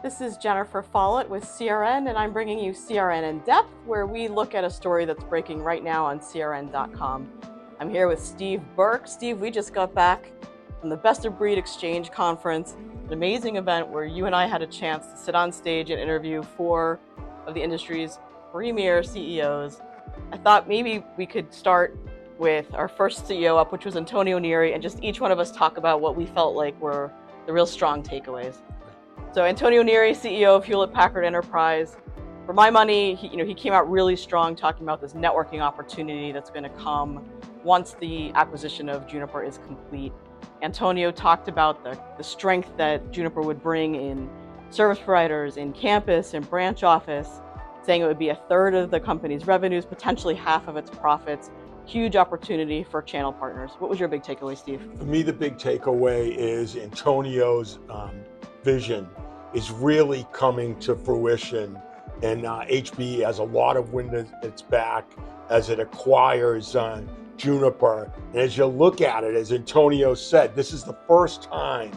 This is Jennifer Follett with CRN, and I'm bringing you CRN in Depth, where we look at a story that's breaking right now on CRN.com. I'm here with Steve Burke. Steve, we just got back from the Best of Breed Xchange conference, an amazing event where you and I had a chance to sit on stage and interview 4 of the industry's premier CEOs. I thought maybe we could start with our first CEO up, which was Antonio Neri, and just each one of us talk about what we felt like were the real strong takeaways. So Antonio Neri, CEO of Hewlett-Packard Enterprise. For my money, he came out really strong talking about this networking opportunity that's going to come once the acquisition of Juniper is complete. Antonio talked about the strength that Juniper would bring in service providers, in campus, in branch office, saying it would be 1/3 of the company's revenues, potentially half of its profits. Huge opportunity for channel partners. What was your big takeaway, Steve? For me, the big takeaway is Antonio's vision is really coming to fruition, and HPE has a lot of wind at its back as it acquires Juniper. And as you look at it, as Antonio said, this is the first time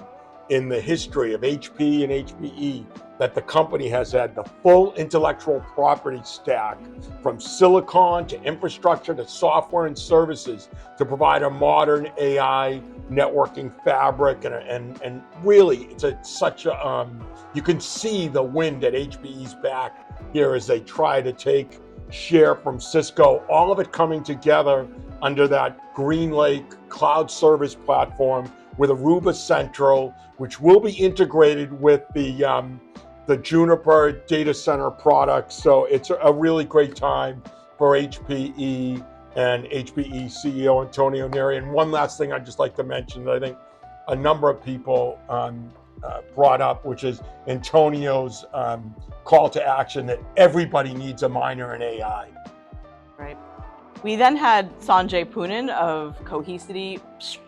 in the history of HPE and HPE that the company has had the full intellectual property stack, from silicon to infrastructure to software and services, to provide a modern AI networking fabric. And really, it's such a, you can see the wind at HPE's back here as they try to take share from Cisco, all of it coming together under that GreenLake cloud service platform with Aruba Central, which will be integrated with the Juniper data center products. So it's a really great time for HPE and HPE CEO Antonio Neri. And one last thing I'd just like to mention that I think a number of people brought up, which is Antonio's call to action that everybody needs a miner in AI. Right. We then had Sanjay Poonen of Cohesity,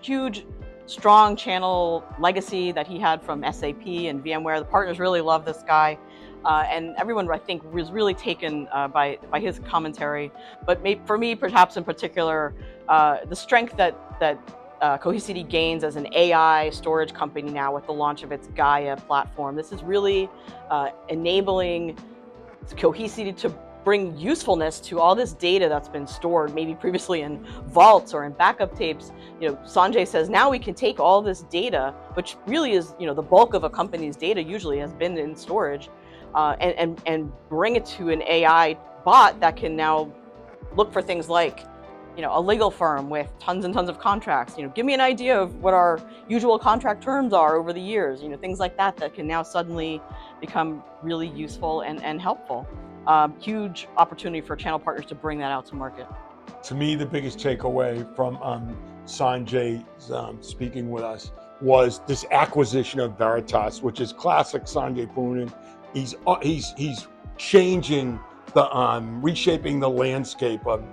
huge, strong channel legacy that he had from SAP and VMware. The partners really love this guy, and everyone, I think, was really taken by his commentary. But for me, perhaps in particular, the strength that Cohesity gains as an AI storage company now with the launch of its Gaia platform. This is really enabling Cohesity to bring usefulness to all this data that's been stored, maybe previously in vaults or in backup tapes. Sanjay says now we can take all this data, which really is, the bulk of a company's data usually has been in storage, and bring it to an AI bot that can now look for things like, a legal firm with tons and tons of contracts. Give me an idea of what our usual contract terms are over the years. Things like that can now suddenly become really useful and helpful. Huge opportunity for channel partners to bring that out to market. To me, the biggest takeaway from Sanjay speaking with us was this acquisition of Veritas, which is classic Sanjay Poonen. He's changing reshaping the landscape of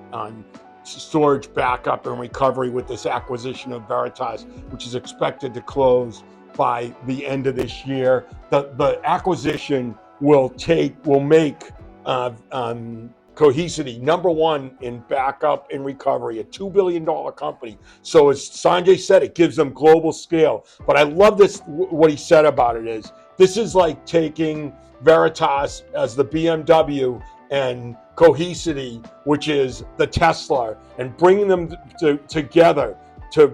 storage backup and recovery with this acquisition of Veritas, which is expected to close by the end of this year. The acquisition will make Cohesity #1 in backup and recovery, a $2 billion company. So as Sanjay said, it gives them global scale. But I love this, what he said about it is, this is like taking Veritas as the BMW and Cohesity, which is the Tesla, and bringing them together to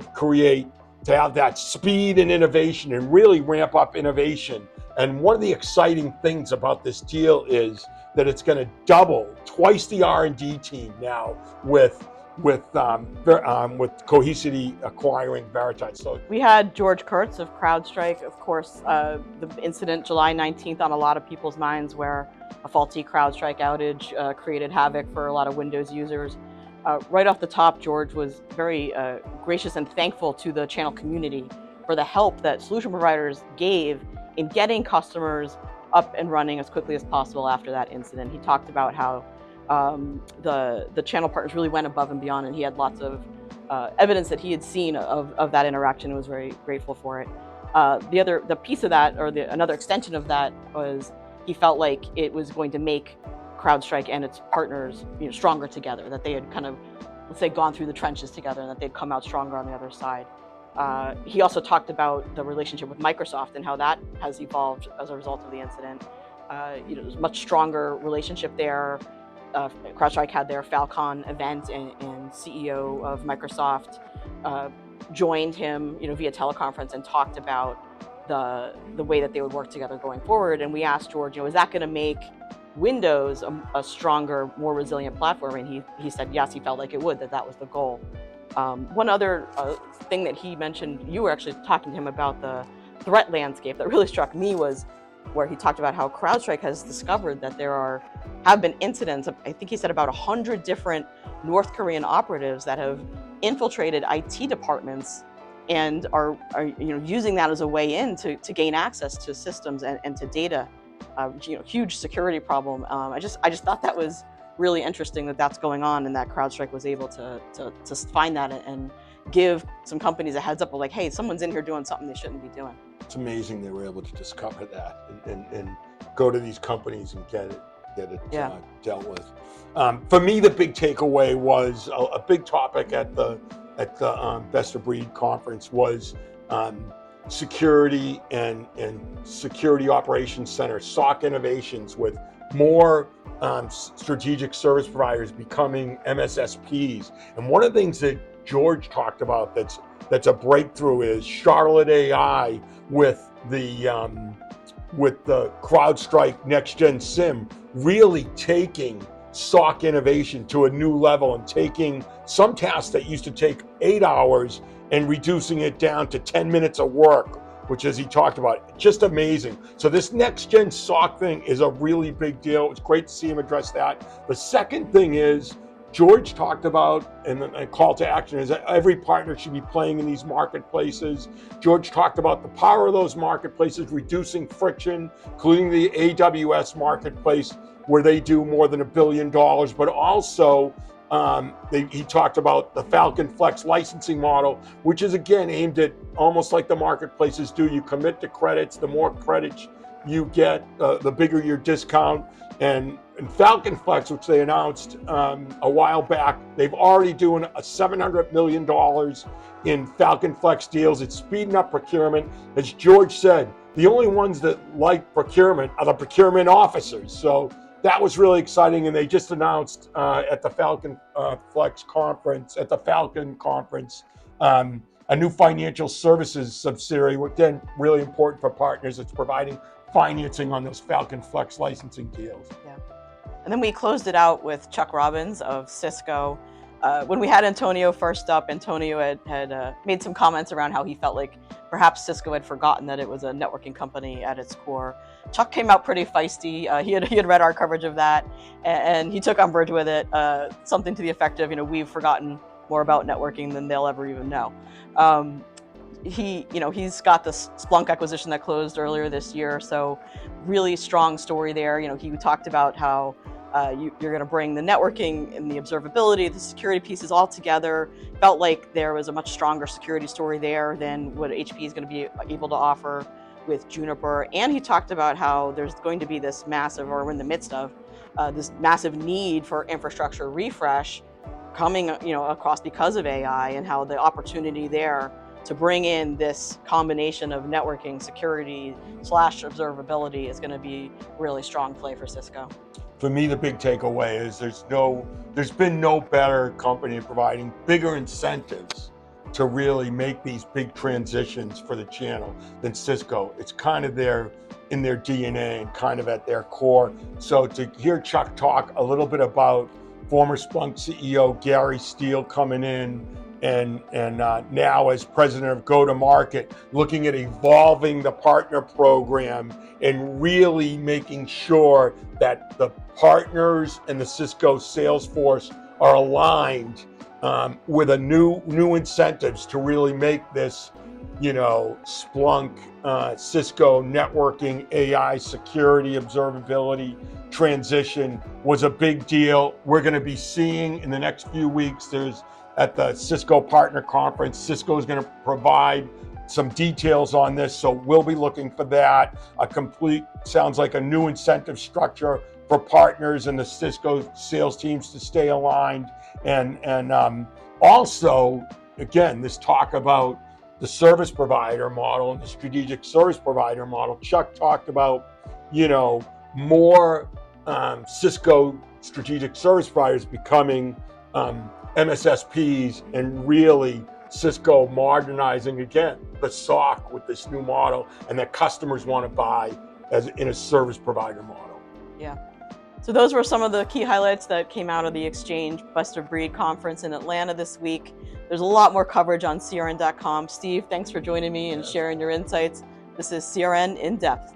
have that speed and innovation and really ramp up innovation. And one of the exciting things about this deal is that it's going to double, twice the R&D team now with Cohesity acquiring Veritas. So we had George Kurtz of Crowdstrike, of course, the incident July 19th on a lot of people's minds, where a faulty Crowdstrike outage created havoc for a lot of Windows users. Right off the top, George was very gracious and thankful to the channel community for the help that solution providers gave in getting customers up and running as quickly as possible after that incident. He talked about how the channel partners really went above and beyond, and he had lots of evidence that he had seen of that interaction and was very grateful for it. The piece of that, or another extension of that, was he felt like it was going to make Crowdstrike and its partners stronger together, that they had kind of, let's say, gone through the trenches together, and that they'd come out stronger on the other side. He also talked about the relationship with Microsoft and how that has evolved as a result of the incident. There's a much stronger relationship there. CrowdStrike had their Falcon event, and CEO of Microsoft joined him, via teleconference and talked about the way that they would work together going forward. And we asked George, is that going to make Windows a stronger, more resilient platform? And he said yes, he felt like it would, that was the goal. One other thing that he mentioned, you were actually talking to him about the threat landscape, that really struck me was where he talked about how CrowdStrike has discovered that there have been incidents. I think he said about 100 different North Korean operatives that have infiltrated IT departments and are using that as a way in to gain access to systems and to data. Huge security problem. I just thought that was really interesting that that's going on, and that CrowdStrike was able to find that and give some companies a heads up of like, hey, someone's in here doing something they shouldn't be doing. It's amazing they were able to discover that and go to these companies and get it dealt with. For me, the big takeaway was a big topic at the Best of Breed conference was security and security operations center, SOC innovations, with more strategic service providers becoming MSSPs. And one of the things that George talked about that's a breakthrough is Charlotte AI with the CrowdStrike Next Gen SIM, really taking SOC innovation to a new level and taking some tasks that used to take 8 hours and reducing it down to 10 minutes of work, which, as he talked about, just amazing. So this next gen SOC thing is a really big deal. It's great to see him address that. The second thing is, George talked about, and the call to action is that every partner should be playing in these marketplaces. George talked about the power of those marketplaces, reducing friction, including the AWS marketplace, where they do more than $1 billion, but also he talked about the Falcon Flex licensing model, which is again aimed at almost like the marketplaces do. You commit to credits, the more credits you get, the bigger your discount. And Falcon Flex, which they announced a while back, they've already doing a $700 million in Falcon Flex deals. It's speeding up procurement. As George said, the only ones that like procurement are the procurement officers. So that was really exciting, and they just announced at the Falcon Flex conference, at the Falcon conference, a new financial services subsidiary, which again, really important for partners. It's providing financing on those Falcon Flex licensing deals. Yeah. And then we closed it out with Chuck Robbins of Cisco. When we had Antonio first up, Antonio had made some comments around how he felt like perhaps Cisco had forgotten that it was a networking company at its core. Chuck came out pretty feisty. He had read our coverage of that, and he took umbrage with it. Something to the effect of, we've forgotten more about networking than they'll ever even know. He's got this Splunk acquisition that closed earlier this year, so really strong story there. He talked about how you're going to bring the networking and the observability, the security pieces all together. Felt like there was a much stronger security story there than what HPE is going to be able to offer with Juniper. And he talked about how there's going to be this massive, or we're in the midst of, this massive need for infrastructure refresh coming, across because of AI, and how the opportunity there to bring in this combination of networking, security / observability is going to be really strong play for Cisco. For me, the big takeaway is there's been no better company providing bigger incentives to really make these big transitions for the channel than Cisco. It's kind of in their DNA and kind of at their core. So to hear Chuck talk a little bit about former Splunk CEO Gary Steele coming in and now as president of go-to-market, looking at evolving the partner program and really making sure that the partners and the Cisco sales force are aligned with a new incentives to really make this, Splunk, Cisco networking, AI, security, observability transition was a big deal. We're going to be seeing in the next few weeks, at the Cisco Partner Conference, Cisco is going to provide some details on this, so we'll be looking for that. Sounds like a new incentive structure for partners and the Cisco sales teams to stay aligned. And also, again, this talk about the service provider model and the strategic service provider model. Chuck talked about, more Cisco strategic service providers becoming MSSPs, and really Cisco modernizing again the SOC with this new model, and that customers want to buy as in a service provider model. Yeah. So those were some of the key highlights that came out of the Xchange Best of Breed conference in Atlanta this week. There's a lot more coverage on CRN.com. Steve, thanks for joining me and sharing your insights. This is CRN In Depth.